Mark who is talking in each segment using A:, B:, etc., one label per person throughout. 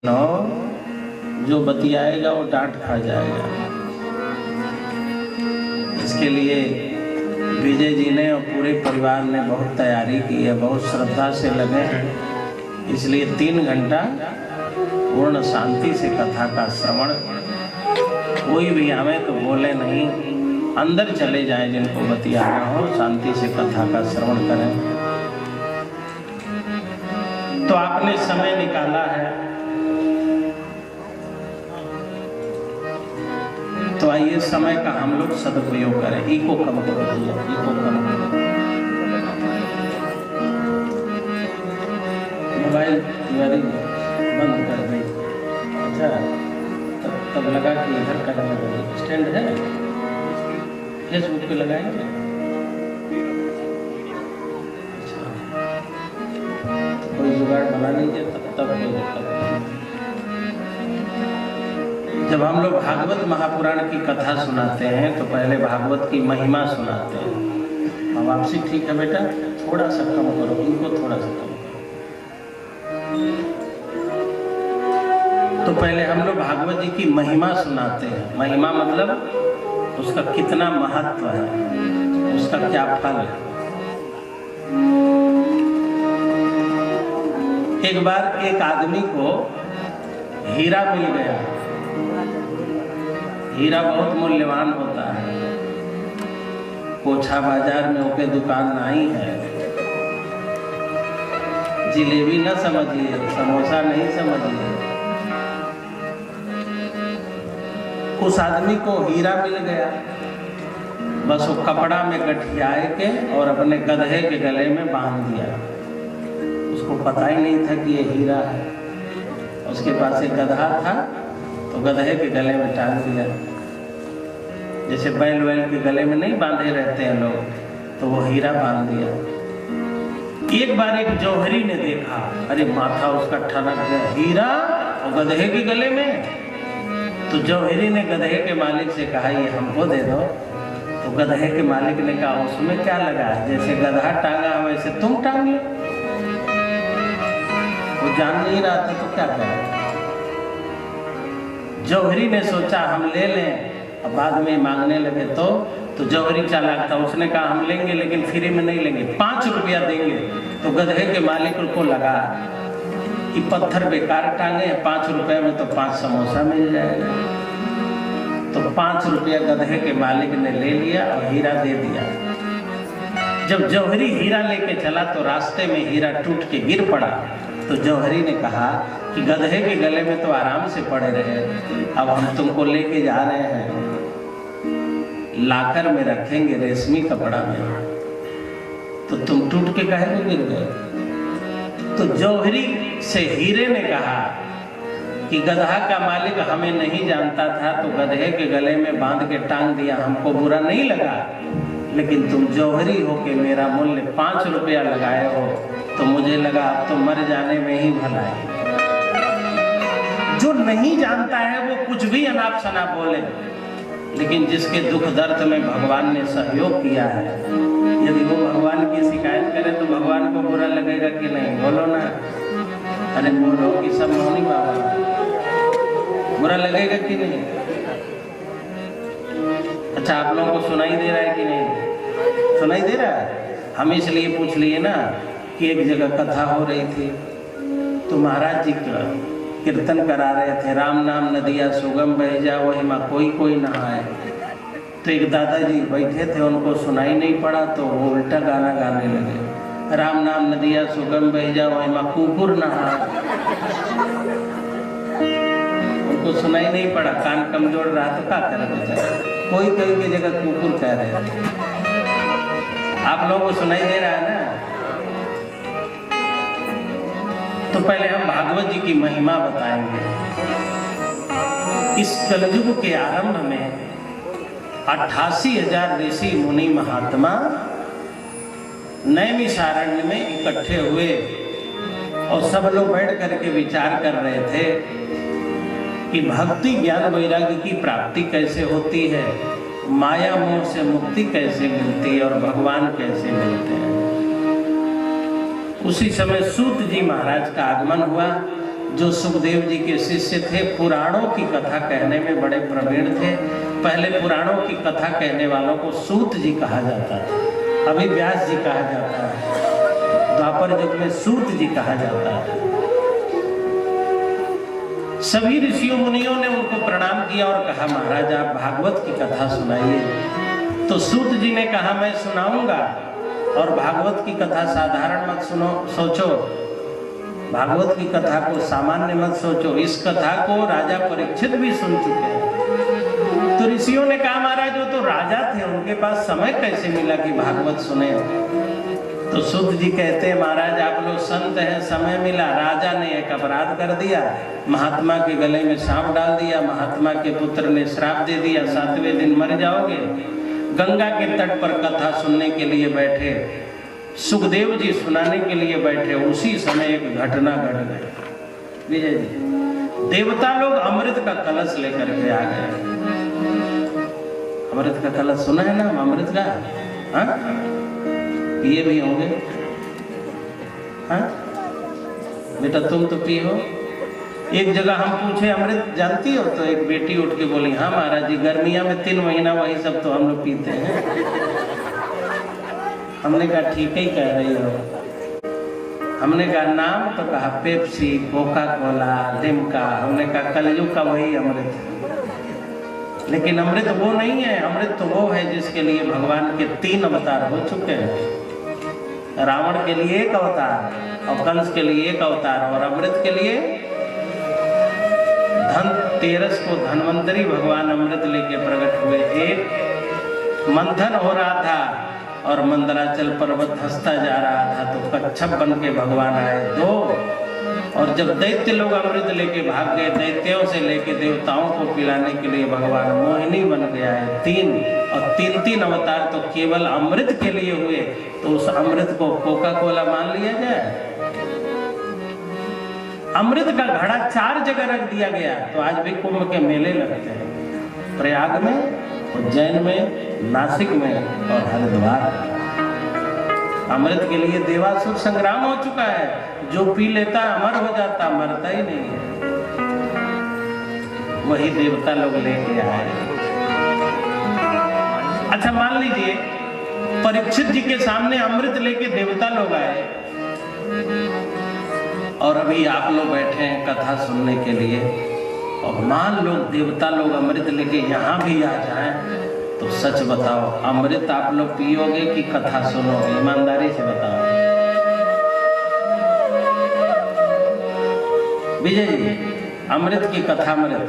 A: जो बतियाएगा वो डांट खा जाएगा। इसके लिए विजय जी ने और पूरे परिवार ने बहुत तैयारी की है, बहुत श्रद्धा से लगे हैं। इसलिए 3 घंटा पूर्ण शांति से कथा का श्रवण, कोई भी आवे तो बोले नहीं, अंदर चले जाएं, जिनको बतियाना हो शांति से कथा का श्रवण करें। तो आपने समय निकाला है, तो आइए समय का हम लोग सदुपयोग करें। इको कम करो भैया, इको कम करो। मोबाइल बंद कर दे। अच्छा, तब लगा कि इधर का स्टैंड है, फेसबुक पे लगाएंगे। अच्छा, तो कोई जुगाड़ बना लीजिए, तब कोई दिक्कत नहीं। जब हम लोग भागवत महापुराण की कथा सुनाते हैं तो पहले भागवत की महिमा सुनाते हैं। अब आपसे ठीक है बेटा, थोड़ा सा कम करो, इनको थोड़ा सा कम करो। तो पहले हम लोग भागवत जी की महिमा सुनाते हैं। महिमा मतलब उसका कितना महत्व है, उसका क्या फल है। एक बार एक आदमी को हीरा मिल गया। हीरा बहुत मूल्यवान होता है। कोछा बाजार में ओके दुकान नहीं है। जिलेबी न समझिए, समोसा नहीं समझिए। उस आदमी को हीरा मिल गया। बस वो कपड़ा में गठियाए के और अपने गधे के गले में बांध दिया। उसको पता ही नहीं था कि ये हीरा है। उसके पास एक गधा था तो गधे के गले में टांग दिया। जैसे बैल वैल के गले में नहीं बांधे रहते हैं लोग, तो वो हीरा बांध दिया। एक बार एक जौहरी ने देखा, अरे माथा उसका ठनक गया, हीरा और गधे के गले में। तो जौहरी ने गधे के मालिक से कहा, ये हमको दे दो। तो गधे के मालिक ने कहा, उसमें क्या लगा, जैसे गधा टांगा वैसे तुम टांग लो। वो जान नहीं रहा था तो क्या करें। जौहरी ने सोचा हम ले लें, अब बाद में मांगने लगे तो जौहरी चालाक था। उसने कहा हम लेंगे लेकिन फ्री में नहीं लेंगे, 5 रुपया देंगे। तो गधे के मालिक को लगा कि पत्थर बेकार टांगे, 5 रुपये में तो 5 समोसा मिल जाएगा। तो 5 रुपया गधे के मालिक ने ले लिया और हीरा दे दिया। जब जौहरी हीरा लेके चला तो रास्ते में हीरा टूट के गिर पड़ा। तो जौहरी ने कहा कि गधे के गले में तो आराम से पड़े रहे, अब हम तुमको लेके जा रहे हैं, लाकर में रखेंगे रेशमी कपड़ा में, तो तुम टूट के काहे को गिर गए। तो जौहरी से हीरे ने कहा कि गधा का मालिक हमें नहीं जानता था तो गधे के गले में बांध के टांग दिया, हमको बुरा नहीं लगा। लेकिन तुम जौहरी हो के मेरा मूल्य 5 रुपया लगाए हो, तो मुझे लगा अब तो मर जाने में ही भला है। जो नहीं जानता है वो कुछ भी अनाप शनाप बोले, लेकिन जिसके दुख दर्द में भगवान ने सहयोग किया है, यदि वो भगवान की शिकायत करे तो भगवान को बुरा लगेगा कि नहीं, बोलो ना। अरे बोलो कि सब मौनी बाबा, बुरा लगेगा कि नहीं। अच्छा, आप लोगों को सुनाई दे रहा है कि नहीं, सुनाई दे रहा है। हम इसलिए पूछ लिए ना कि एक जगह कथा हो रही थी तो महाराज जी कीर्तन करा रहे थे, राम नाम नदिया सुगम बह जा वही माँ कोई कोई नहाए। तो एक दादाजी बैठे थे, उनको सुनाई नहीं पड़ा तो वो उल्टा गाना गाने लगे, राम नाम नदिया सुगम बह जा वही माँ कुकुर नहाए। उनको सुनाई नहीं पड़ा, कान कमजोर रहा तो क्या करे बेचारा, कोई कोई की जगह कुकुर कह रहे थे। आप लोगों को सुनाई दे रहा है ना। तो पहले हम भागवत जी की महिमा बताएंगे। इस कलयुग के आरंभ में 88,000 ऋषि मुनि महात्मा नैमिषारण्य में इकट्ठे हुए और सब लोग बैठ करके विचार कर रहे थे कि भक्ति ज्ञान वैराग्य की प्राप्ति कैसे होती है, माया मोह से मुक्ति कैसे मिलती है और भगवान कैसे मिलते हैं। उसी समय सूत जी महाराज का आगमन हुआ जो सुखदेव जी के शिष्य थे, पुराणों की कथा कहने में बड़े प्रवीण थे। पहले पुराणों की कथा कहने वालों को सूत जी कहा जाता था, अभी व्यास जी कहा जाता है, द्वापर युग में सूत जी कहा जाता है। सभी ऋषियों मुनियों ने उनको प्रणाम किया और कहा महाराज आप भागवत की कथा सुनाइए। तो सूत जी ने कहा मैं सुनाऊंगा, और भागवत की कथा साधारण मत सुनो सोचो, भागवत की कथा को सामान्य मत सोचो, इस कथा को राजा परीक्षित भी सुन चुके हैं। तो ऋषियों ने कहा महाराज वो तो राजा थे, उनके पास समय कैसे मिला कि भागवत सुने। तो सूत जी कहते हैं महाराज आप लोग संत हैं, समय मिला, राजा ने एक अपराध कर दिया, महात्मा के गले में सांप डाल दिया, महात्मा के पुत्र ने श्राप दे दिया, 7वें दिन मर जाओगे। गंगा के तट पर कथा सुनने के लिए बैठे, सुखदेव जी सुनाने के लिए बैठे, उसी समय एक घटना घट गई। विजय जी, देवता लोग अमृत का कलश लेकर के आ गए। अमृत का कलश सुना है ना अमृत का, पिए भी होंगे, हाँ बेटा तुम तो पिए हो। एक जगह हम पूछे अमृत जानती हो, तो एक बेटी उठ के बोली हाँ महाराज जी, गर्मिया में 3 महीना वही सब तो हम लोग पीते हैं। हमने कहा ठीक ही कह रही हो। हमने कहा नाम तो कहा पेप्सी, कोका कोला, लिम्का, हमने कहा कलयुग का वही अमृत है। लेकिन अमृत वो नहीं है, अमृत तो वो है जिसके लिए भगवान के 3 अवतार हो चुके हैं। रावण के लिए 1 अवतार और कंस के लिए 1 अवतार, और अमृत के लिए धनतेरस को धन्वंतरी भगवान अमृत लेके प्रकट हुए। एक मंथन हो रहा था और मंदराचल पर्वत धंसता जा रहा था, तो कच्छप बन के भगवान आए 2, और जब दैत्य लोग अमृत लेके भाग गए, दैत्यों से लेके देवताओं को पिलाने के लिए भगवान मोहिनी बन गया है 3, और 3 अवतार तो केवल अमृत के लिए हुए। तो उस अमृत को कोका कोला मान लिया जाए। अमृत का घड़ा 4 जगह रख दिया गया, तो आज भी कुंभ के मेले लगते हैं, प्रयाग में, उज्जैन में, नासिक में और हरिद्वार। अमृत के लिए देवासुर संग्राम हो चुका है, जो पी लेता अमर हो जाता, मरता ही नहीं है। वही देवता लोग लेके आए। अच्छा मान लीजिए परीक्षित जी के सामने अमृत लेके देवता लोग आए, और अभी आप लोग बैठे हैं कथा सुनने के लिए, और मान लो देवता लोग अमृत लेके यहाँ भी आ जाएं, तो सच बताओ अमृत आप लोग पियोगे कि कथा सुनोगे? ईमानदारी से बताओ विजय जी। अमृत की कथा, अमृत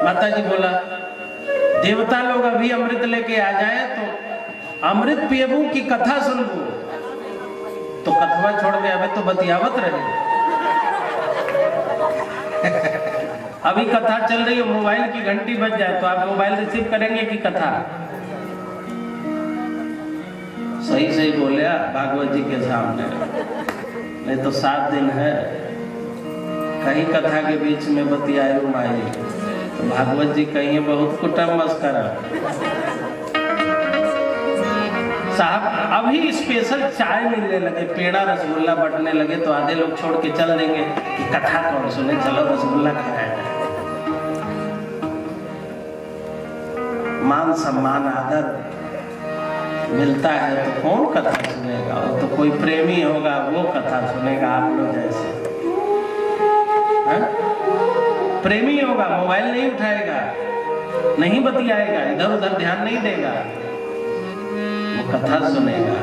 A: माता जी बोला देवता लोग अभी अमृत लेके आ जाए तो अमृत पियबू की कथा सुनबू? तो कथवा छोड़ के अबे तो बतियावत रहे। अभी कथा चल रही है, मोबाइल की घंटी बज जाए तो आप मोबाइल रिसीव करेंगे कि कथा? सही सही बोले भागवत जी के सामने, नहीं तो 7 दिन है, कहीं कथा के बीच में बतियाए माई, तो भागवत जी कहीं बहुत कुटम मस्करा। साहब अभी स्पेशल चाय मिलने लगे, पेड़ा रसगुल्ला बटने लगे, तो आधे लोग छोड़ के चल देंगे कि कथा कौन सुने, चलो रसगुल्ला खाया जाए। मान सम्मान आदर मिलता है तो कौन कथा सुनेगा? वो तो कोई प्रेमी होगा वो कथा सुनेगा, आप लोग जैसे। प्रेमी होगा, मोबाइल नहीं उठाएगा, नहीं बतियाएगा, इधर उधर ध्यान नहीं देगा, वो कथा सुनेगा।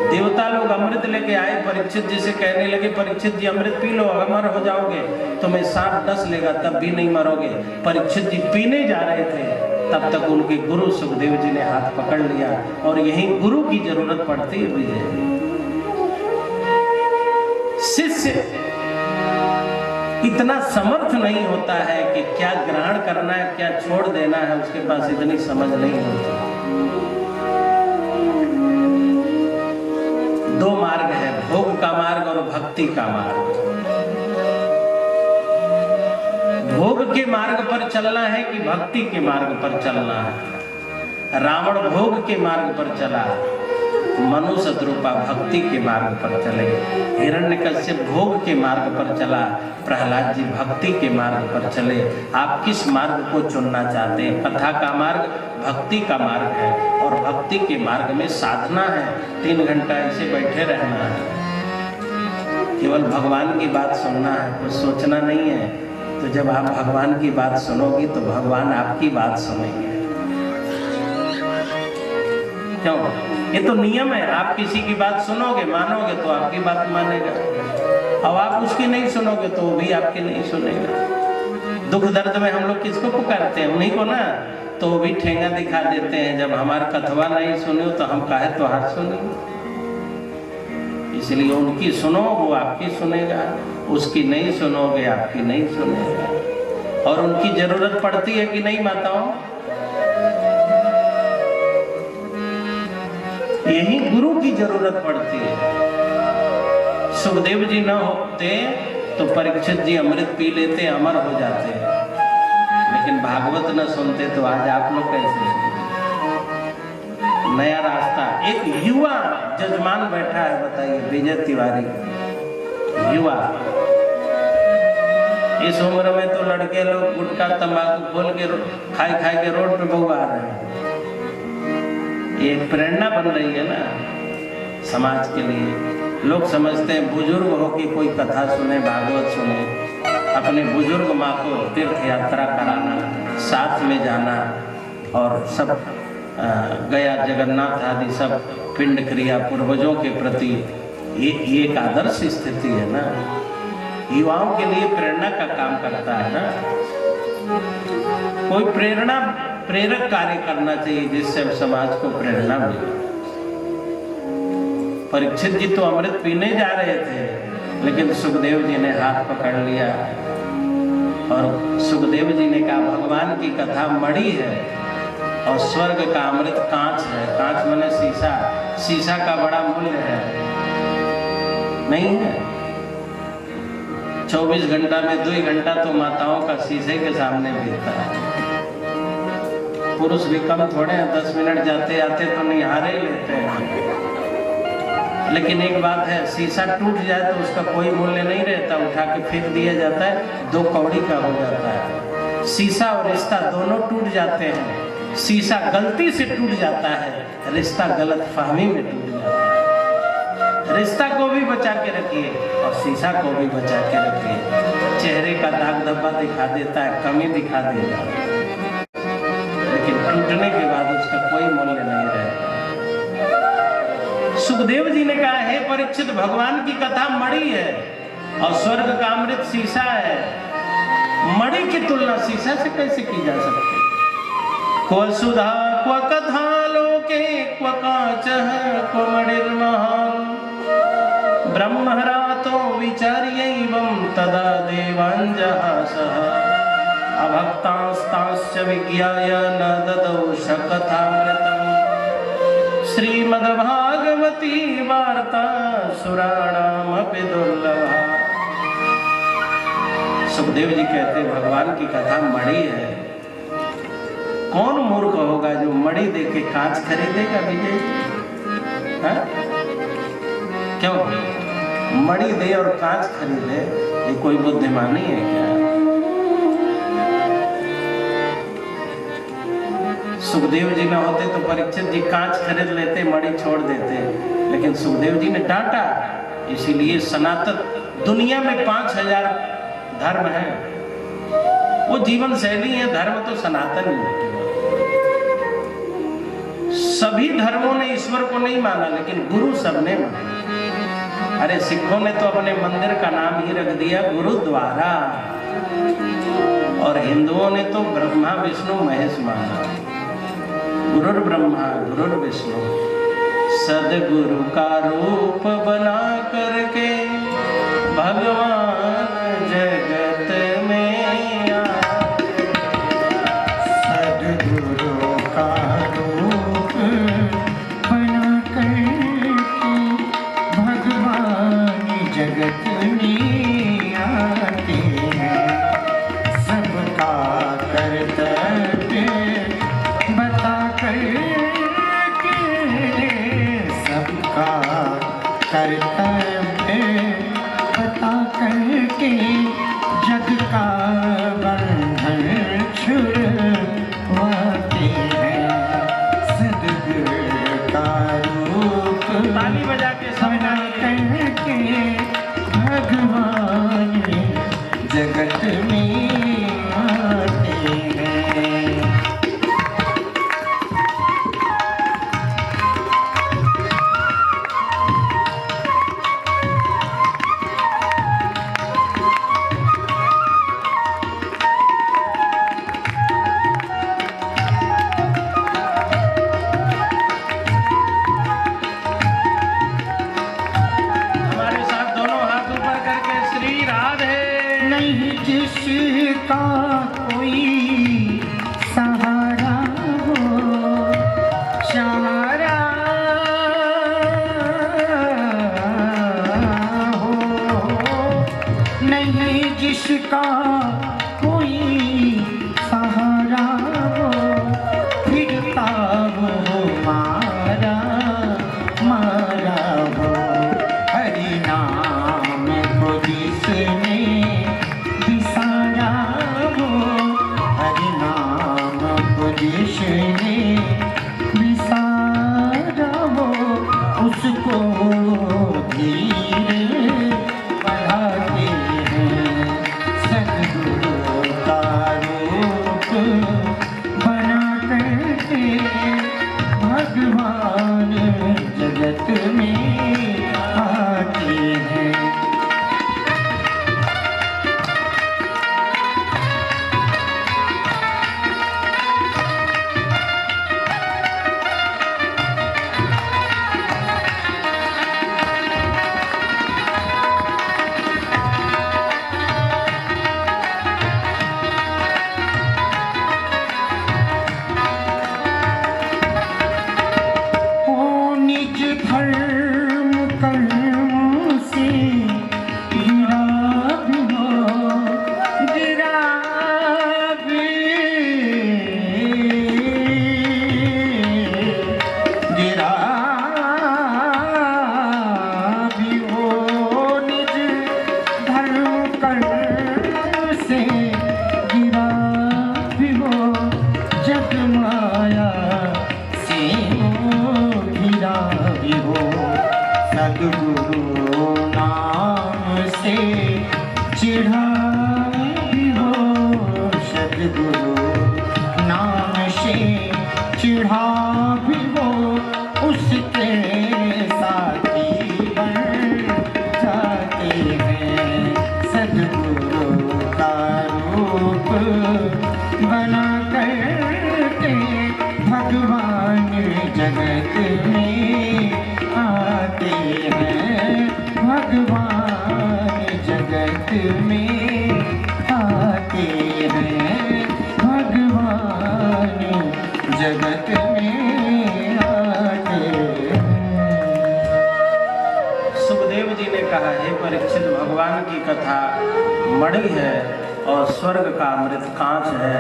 A: देवता लोग अमृत लेके आए, परीक्षित जी से कहने लगे परीक्षित जी अमृत पी लो, अमर हो जाओगे, तुम्हें सांप डस लेगा तब भी नहीं मरोगे। परीक्षित जी पीने जा रहे थे, तब तक उनके गुरु सुखदेव जी ने हाथ पकड़ लिया, और यही गुरु की जरूरत पड़ती है विजय। शिष्य इतना समर्थ नहीं होता है कि क्या ग्रहण करना है क्या छोड़ देना है, उसके पास इतनी समझ नहीं होती। 2 मार्ग है, भोग का मार्ग और भक्ति का मार्ग। भोग के मार्ग पर चलना है कि भक्ति के मार्ग पर चलना है? रावण भोग के मार्ग पर चला, मनु शत्रुपा भक्ति के मार्ग पर चले, हिरण्यकश्यप भोग के मार्ग पर चला, प्रहलाद जी भक्ति के मार्ग पर चले। आप किस मार्ग को चुनना चाहते हैं? कथा का मार्ग भक्ति का मार्ग है, और भक्ति के मार्ग में साधना है। 3 घंटा ऐसे बैठे रहना है, केवल भगवान की बात सुनना है, कुछ सोचना नहीं है। तो जब आप भगवान की बात सुनोगी तो भगवान आपकी बात सुनेंगे। क्यों? ये तो नियम है। आप किसी की बात सुनोगे, मानोगे तो आपकी बात मानेगा, और आप उसकी नहीं सुनोगे तो वो भी आपकी नहीं सुनेगा। दुख दर्द में हम लोग किसको पुकारते हैं? उन्हीं को ना। तो वो भी ठेंगा दिखा देते हैं, जब हमारा कथवा नहीं सुने तो हम काहे तो हाथ सुनेंगे। इसलिए उनकी सुनो, वो आपकी सुनेगा, उसकी नहीं सुनोगे आपकी नहीं सुनेगा। और उनकी जरूरत पड़ती है कि नहीं माताओं? यही गुरु की जरूरत पड़ती है। सुखदेव जी न होते तो परीक्षित जी अमृत पी लेते, अमर हो जाते, लेकिन भागवत न सुनते तो आज आप लोग कैसे? नया रास्ता। एक युवा जजमान बैठा है, बताइए, विजय तिवारी, युवा। इस उम्र में तो लड़के लोग गुटखा तंबाकू खोल के खाई के रोड पे बहु आ रहे हैं। ये प्रेरणा बन रही है ना समाज के लिए। लोग समझते हैं बुजुर्ग हो कि कोई कथा सुने, भागवत सुने, अपने बुजुर्ग माँ को तीर्थ यात्रा कराना, साथ में जाना, और सब गया जगन्नाथ आदि सब पिंड क्रिया पूर्वजों के प्रति ये एक आदर्श स्थिति है ना। युवाओं के लिए प्रेरणा का काम करता है ना। कोई प्रेरक कार्य करना चाहिए जिससे समाज को प्रेरणा मिले। परीक्षित जी तो अमृत पीने जा रहे थे, लेकिन सुखदेव जी ने हाथ पकड़ लिया, और सुखदेव जी ने कहा भगवान की कथा मणि है और स्वर्ग का अमृत कांच है। कांच माने शीशा, शीशा का बड़ा मूल्य है, नहीं है? 24 घंटा में 2 घंटा तो माताओं का शीशे के सामने बीतता है। पुरुष भी कम थोड़े हैं, 10 मिनट जाते आते तो निहारे ही लेते हैं। लेकिन एक बात है, शीशा टूट जाए तो उसका कोई मूल्य नहीं रहता, उठा के फेंक दिया जाता है, 2 कौड़ी का हो जाता है। शीशा और रिश्ता दोनों टूट जाते हैं। शीशा गलती से टूट जाता है, रिश्ता गलत फहमी में टूट जाता है। रिश्ता को भी बचा के रखिए और शीशा को भी बचा के रखिए। चेहरे का दाग धब्बा दिखा देता है, कमी दिखा देता है, लेकिन टूटने के बाद उसका कोई मूल्य नहीं रहता। सुखदेव जी ने कहा, हे परीक्षित, भगवान की कथा मणि है और स्वर्ग का अमृत शीशा है। मणि की तुलना शीशा से कैसे की जा सकती? क्व सुधा क्व कथा लोके क्व काचः क्व मणिर्महान् ब्रह्महरातो विचार्यैवं तदा देवाञ्जहासः अभक्तांस्तांश्च विज्ञाय न ददौ शकथामृतम् श्रीमद्भागवती वार्ता सुराणामपि दुर्लभा। सुखदेव जी कहते भगवान की कथा मणि है। कौन मूर्ख होगा जो मणि देके कांच खरीदेगा विजय? क्यों? मणि दे और कांच खरीदे, ये कोई बुद्धिमानी है क्या? सुखदेव जी न होते तो परीक्षित जी कांच खरीद लेते, मणि छोड़ देते, लेकिन सुखदेव जी ने डांटा। इसीलिए सनातन दुनिया में 5000 धर्म है, वो जीवन शैली है। धर्म तो सनातन ही है। सभी धर्मों ने ईश्वर को नहीं माना, लेकिन गुरु सबने माना। अरे सिखों ने तो अपने मंदिर का नाम ही रख दिया गुरुद्वारा, और हिंदुओं ने तो ब्रह्मा विष्णु महेश माना। गुरुर ब्रह्मा गुरुर विष्णु, सदगुरु का रूप बना करके भगवान जगत में आए।
B: सदगुरु का रूप बना करके भगवान जगत में आते हैं। सबका कर्तव्य बता करके,
A: राधे।
B: नहीं जिसका कोई सहारा हो, सहारा हो, नहीं जिसका कोई सहारा हो, फिरता वो मारा मारा हो। हरि नाम को जिसने बिसारा हो, हरि नाम को जिसने बिसारा हो, उसको धीरे बढ़ाते हैं सद्गुरु का रूप बना करके। भगवान जगत में आते हैं। ओ निज धर्म कर्म से गिरा भी हो, गिरा भी, गिरा भी हो। निज धर्म कर्म से गिरा भी हो, जग माया से हो गिरा भी हो। सद्गुरु नाम से चिढ़ा भी हो, सद्गुरु नाम से चिढ़ा भी हो, उसके साथी बन जाते हैं। सद्गुरु का रूप बना करके भगवान जगत में आते हैं। भगवान जगत में आते हैं। भगवान जगत में आते हैं।
A: सुखदेव जी ने कहा, हे परीक्षित, भगवान की कथा मणि है और स्वर्ग का अमृत कांच है।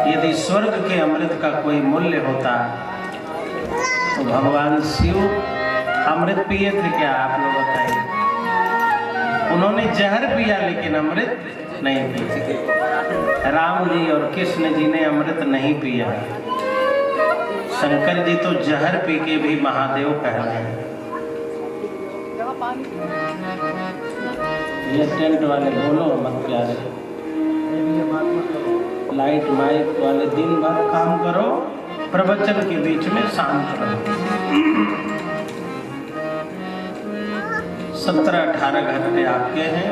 A: यदि स्वर्ग के अमृत का कोई मूल्य होता तो भगवान शिव अमृत पिए थे क्या? आप लोग बताइए। उन्होंने जहर पिया लेकिन अमृत नहीं पिया। राम जी और कृष्ण जी ने अमृत नहीं पिया। शंकर जी तो जहर पी के भी महादेव कहलाए। ये टेंट वाले बोलो मत प्यारे, लाइट माइक वाले दिन भर काम करो, प्रवचन के बीच में शांत रहो। 17-18 घंटे आपके हैं।